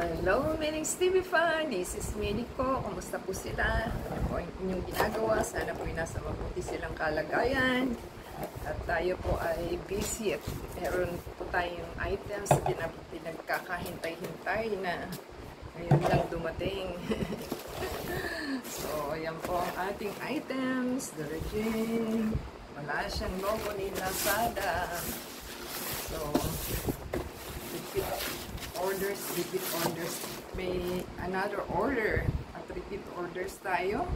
Hello, Menings TV fan! This is Medico. Kumusta po sila? Ano po ang inyong ginagawa? Sana po nasa mabuti silang kalagayan. At tayo po ay busy at meron po tayong items na pinagkakahintay-hintay na ngayon lang dumating. So, ayan po ang ating items. Duragin. Wala siyang logo ni Lazada. So, repeat orders. May another order at repeat orders tayo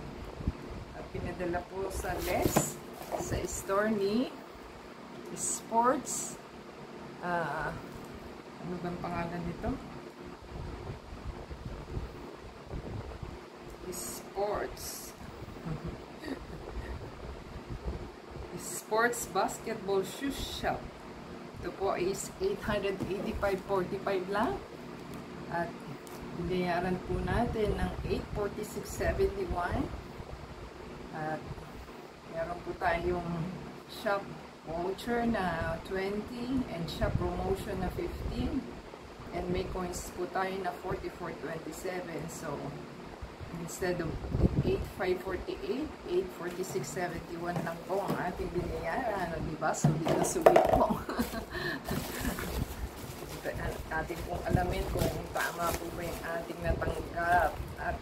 at pinadala po sa Les sa store ni Sports ano bang pangalan nito? Sports Basketball Shoe Shop. Ito po is 885.45 lang. At binayaran po natin ng 846.71. At meron po tayong shop voucher na 20 and shop promotion na 15. And may coins po tayo na 44.27. So, instead of 8,548, 846.71 lang po ang ating binayaran. Diba? Sulit na sulit po. Ating pong alamin kung tama po ba yung ating natanggap. At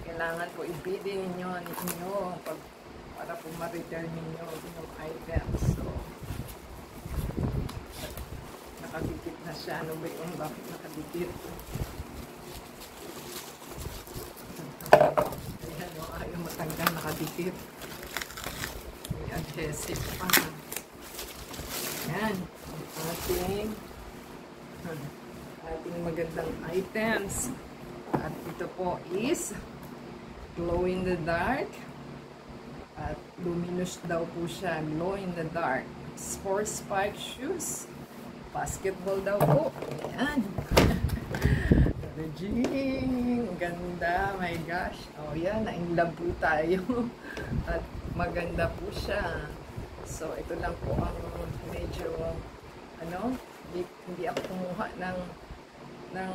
kailangan po ibidin ninyo para po ma-return ninyo yung items. So, nakadikit na siya. Ano ba yung bakit nakadikit? Ayaw matanggal, nakadikit. May adhesive pa. Yan. Ating magandang items. At ito po is glow in the dark. At luminous daw po siya. Glow in the dark. Sports spike shoes. Basketball daw po. Ayan. Regine, ganda, my gosh. Oh yan, na-inlove po tayo. At maganda po siya. So, ito lang po ang medyo, hindi ako kumuha ng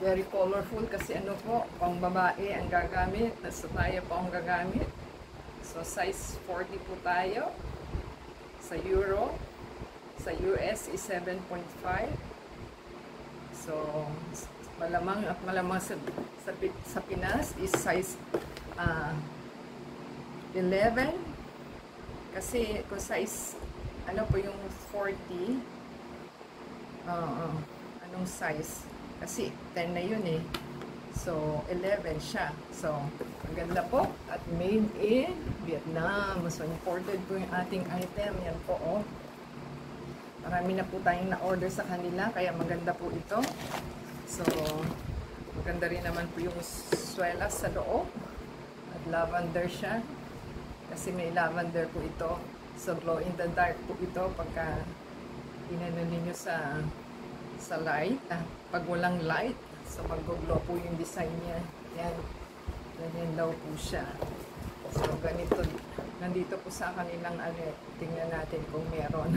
very colorful kasi po, pang babae ang gagamit. So, tayo po ang gagamit. So, size 40 po tayo. Sa Euro. Sa US is 7.5. So, malamang at malamang sa Pinas is size 11 kasi kung size po yung 40 anong size kasi 10 na yun eh, so 11 siya. So ang ganda po at made in Vietnam. So imported po yung ating item. Yan po oh, marami na po tayong na-order sa kanila kaya maganda po ito. So, maganda rin naman po yung swelas sa loob. At lavender siya. Kasi may lavender po ito. So, glow in the dark po ito pagka inano ninyo sa light. Pag walang light, so mag-glow po yung design niya. Yan. Ganyan daw po siya. So, ganito. Nandito po sa kanilang tingnan natin kung meron.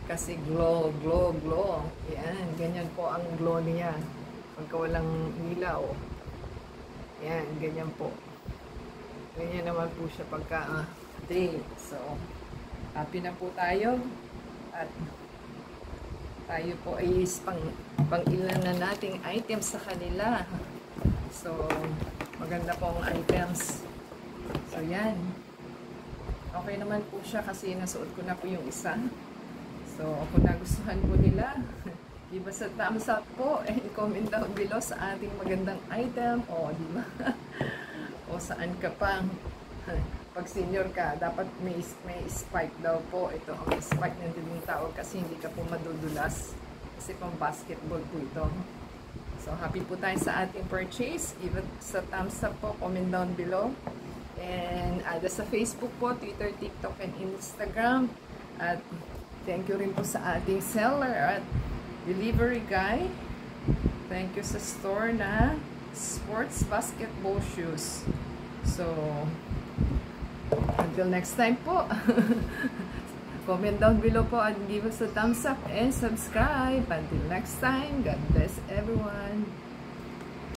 Kasi glow. Yan, ganyan po ang glow niya. Pagka walang ilaw. Yan, ganyan po. Ganyan naman po siya pagka day. So, happy na po tayo. At tayo po ay pang ilan na nating items sa kanila. So, maganda po ang items. So, yan. Okay naman po siya kasi nasuot ko na po yung isa. So, kung nagustuhan po nila, give us a thumbs up po and comment down below sa ating magandang item. O, di ba? O, saan ka pa? Pag senior ka, dapat may spike daw po. Ito, ang spike na din yung tawag kasi hindi ka po madudulas. Kasi pang basketball po ito. So, happy po tayo sa ating purchase. Give us a thumbs up po, comment down below. And add us sa Facebook po, Twitter, TikTok, and Instagram. At thank you rin po sa ating seller at delivery guy. Thank you sa store na Sports Basketball Shoes. So, until next time po. Comment down below po and give us a thumbs up and subscribe. Until next time, God bless everyone.